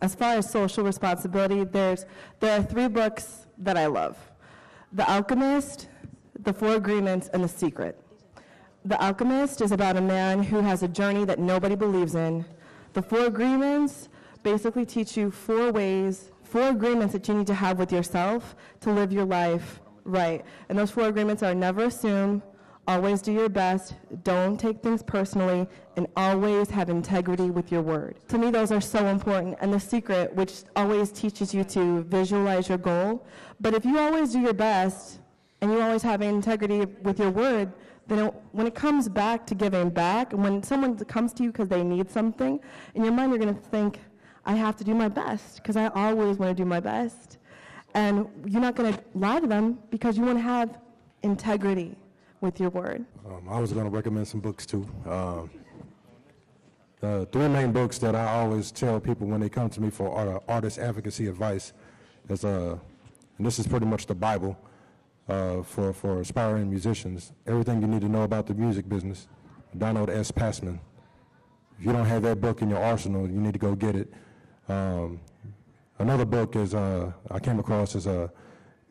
as far as social responsibility, there are 3 books that I love: The Alchemist, The 4 Agreements, and The Secret. The Alchemist is about a man who has a journey that nobody believes in. The 4 Agreements basically teach you 4 agreements that you need to have with yourself to live your life right. And those 4 agreements are: never assume, always do your best, don't take things personally, and always have integrity with your word. To me, those are so important. And The Secret, which always teaches you to visualize your goal. But if you always do your best and you always have integrity with your word, then when it comes back to giving back, and when someone comes to you because they need something, in your mind you're going to think, I have to do my best because I always want to do my best. And you're not going to lie to them because you want to have integrity with your word. I was going to recommend some books too. The 3 main books that I always tell people when they come to me for artist advocacy advice is, and this is pretty much the Bible for aspiring musicians. Everything you need to know about the music business, Donald S. Passman. If you don't have that book in your arsenal, you need to go get it. Another book is I came across is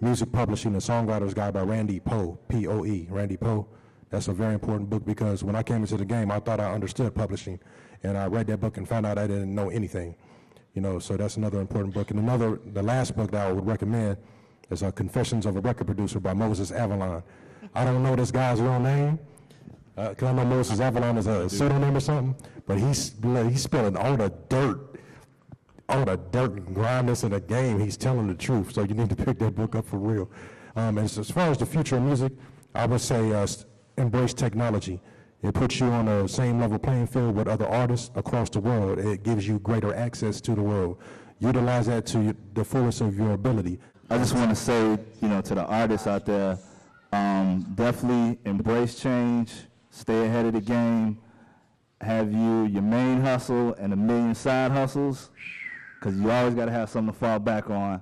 Music Publishing, a Songwriter's Guide by Randy Poe, P-O-E, Randy Poe. That's a very important book because when I came into the game, I thought I understood publishing, and I read that book and found out I didn't know anything. So that's another important book. And the last book that I would recommend is Confessions of a Record Producer by Moses Avalon. I don't know this guy's real name, because I know Moses Avalon is a pseudonym or something, but he's spilling all the dirt and grindness in the game. He's telling the truth, so you need to pick that book up for real. And as far as the future of music, I would say embrace technology. It puts you on the same level playing field with other artists across the world. It gives you greater access to the world. Utilize that to the fullest of your ability. I just want to say, to the artists out there, definitely embrace change, stay ahead of the game, have your main hustle and a million side hustles, because you always got to have something to fall back on,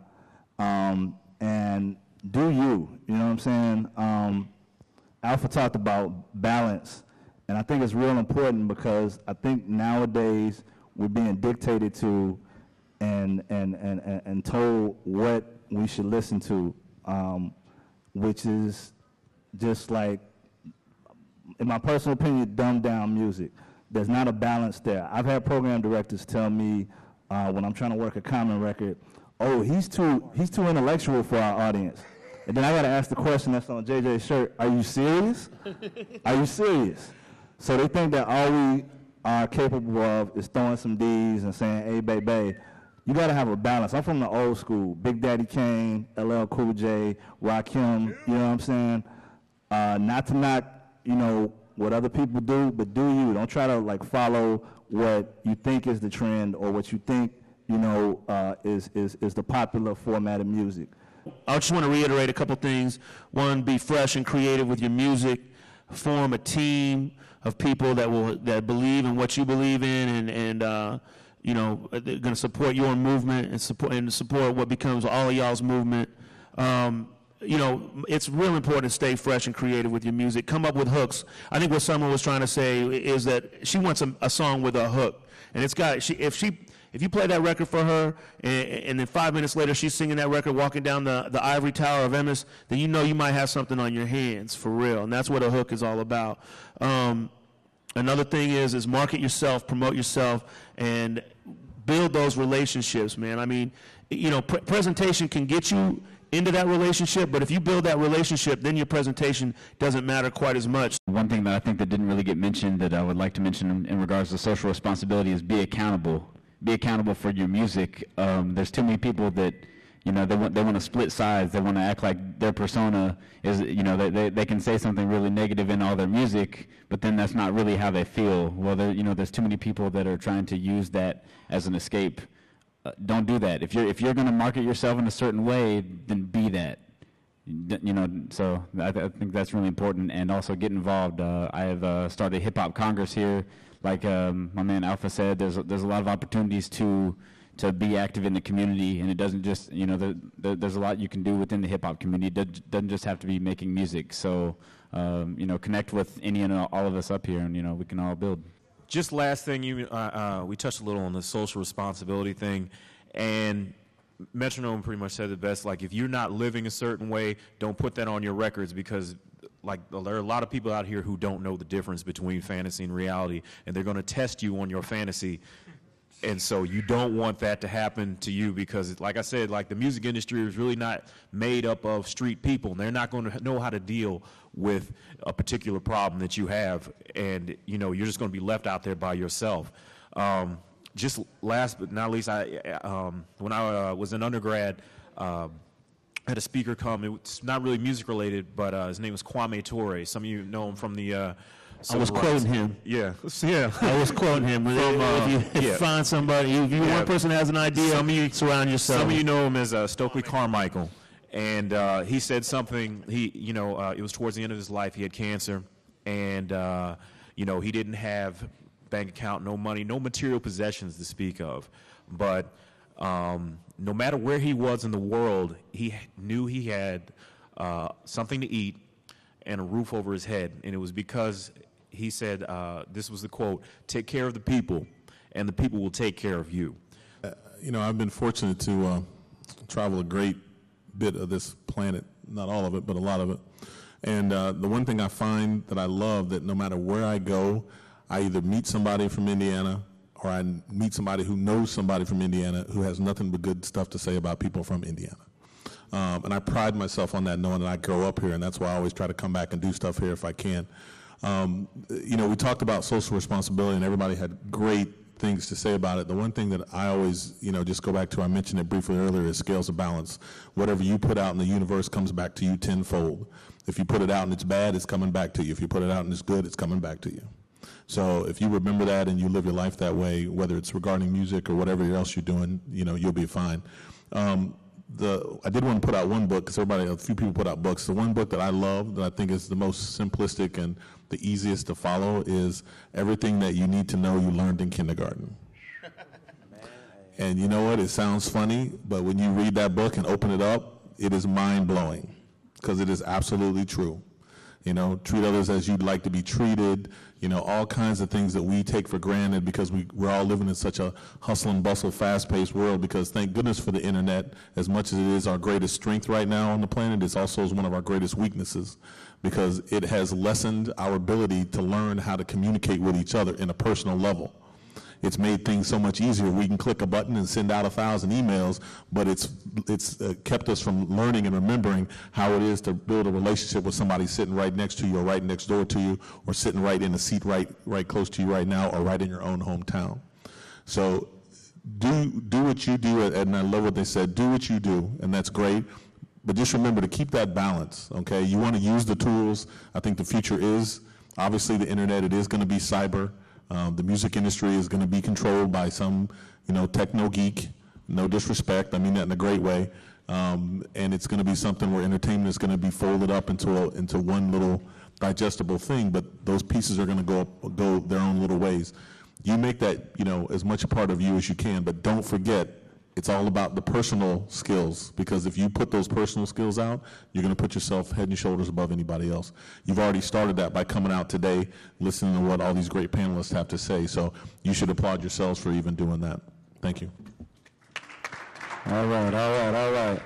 and do you know what I'm saying? Alpha talked about balance, and I think it's real important because I think nowadays we're being dictated to and told what we should listen to, which is just like, in my personal opinion, dumbed down music. There's not a balance there. I've had program directors tell me when I'm trying to work a common record, oh, he's too intellectual for our audience. And then I got to ask the question that's on JJ's shirt, are you serious? Are you serious? So they think that all we are capable of is throwing some D's and saying, hey, baby, you got to have a balance. I'm from the old school, Big Daddy Kane, LL Cool J, Rakim, you know what I'm saying? Not to knock, what other people do, but do you. Don't try to follow what you think is the trend or what you think, is the popular format of music. I just want to reiterate a couple things. One, be fresh and creative with your music. Form a team of people that believe in what you believe in and they're going to support your movement and support what becomes all of y'all's movement. It's real important to stay fresh and creative with your music. Come up with hooks. I think what someone was trying to say is that she wants a song with a hook, and it's got if you play that record for her, and then 5 minutes later she's singing that record, walking down the ivory tower of Emmis, then you might have something on your hands for real, and that's what a hook is all about. Another thing is market yourself, promote yourself, and build those relationships, man. I mean, presentation can get you into that relationship, but if you build that relationship, then your presentation doesn't matter quite as much. One thing that I think that didn't really get mentioned that I would like to mention in regards to social responsibility is be accountable. Be accountable for your music. There's too many people that, they want to split sides. They want to act like their persona is, they can say something really negative in all their music, but then that's not really how they feel. Well, there's too many people that are trying to use that as an escape. Don't do that. If you're going to market yourself in a certain way, then be that. So I think that's really important. And also get involved. I have started a Hip Hop Congress here. Like my man Alpha said, there's a lot of opportunities to be active in the community, and it doesn't just there's a lot you can do within the hip hop community. It doesn't just have to be making music. So connect with any and all of us up here, and we can all build. Just last thing, we touched a little on the social responsibility thing, And Metronome pretty much said it best, like, if you're not living a certain way, don't put that on your records, because like there are a lot of people out here who don't know the difference between fantasy and reality, and they're going to test you on your fantasy. And so you don't want that to happen to you, because like I said, like, the music industry is really not made up of street people, and they're not going to know how to deal with a particular problem that you have, and you know, you're just going to be left out there by yourself. Just last but not least, when I was an undergrad, I had a speaker come. It's not really music related, but his name was Kwame Ture. Some of you know him from the I was quoting him. Yeah, yeah. I was quoting him. If you find somebody, if you one person has an idea, surround yourself. Some of you know him as Stokely Carmichael, and he said something. It was towards the end of his life. He had cancer, and he didn't have bank account, no money, no material possessions to speak of. But no matter where he was in the world, he knew he had something to eat and a roof over his head. And it was because he said, this was the quote, "Take care of the people, and the people will take care of you." I've been fortunate to travel a great bit of this planet, not all of it, but a lot of it. And the one thing I find that I love, that no matter where I go, I either meet somebody from Indiana, or I meet somebody who knows somebody from Indiana who has nothing but good stuff to say about people from Indiana. And I pride myself on that, knowing that I grow up here, and that's why I always try to come back and do stuff here if I can. We talked about social responsibility, and everybody had great things to say about it. The one thing that I always, just go back to, I mentioned it briefly earlier, is scales of balance. Whatever you put out in the universe comes back to you tenfold. If you put it out and it's bad, it's coming back to you. If you put it out and it's good, it's coming back to you. So if you remember that and you live your life that way, whether it's regarding music or whatever else you're doing, you'll be fine. I did want to put out one book, because a few people put out books. The one book that I love, that I think is the most simplistic and the easiest to follow, is Everything That You Need to Know You Learned in Kindergarten. And you know what? It sounds funny, but when you read that book and open it up, it is mind-blowing, because it is absolutely true. Treat others as you'd like to be treated, all kinds of things that we take for granted, because we're all living in such a hustle and bustle, fast-paced world, because thank goodness for the internet. As much as it is our greatest strength right now on the planet, it's also one of our greatest weaknesses, because it has lessened our ability to learn how to communicate with each other in a personal level. It's made things so much easier. We can click a button and send out 1,000 emails, but it's kept us from learning and remembering how it is to build a relationship with somebody sitting right next to you, or right next door to you, or sitting right in a seat right close to you right now, or right in your own hometown. So do what you do, and I love what they said, do what you do, and that's great. But just remember to keep that balance, okay? You want to use the tools. I think the future is, obviously, the internet. It is going to be cyber. The music industry is going to be controlled by some, techno geek. No disrespect, I mean that in a great way. And it's going to be something where entertainment is going to be folded up into one little digestible thing. But those pieces are going to go their own little ways. You make that, as much a part of you as you can. But don't forget, it's all about the personal skills, because if you put those personal skills out, you're going to put yourself head and shoulders above anybody else. You've already started that by coming out today, listening to what all these great panelists have to say. So you should applaud yourselves for even doing that. Thank you. All right.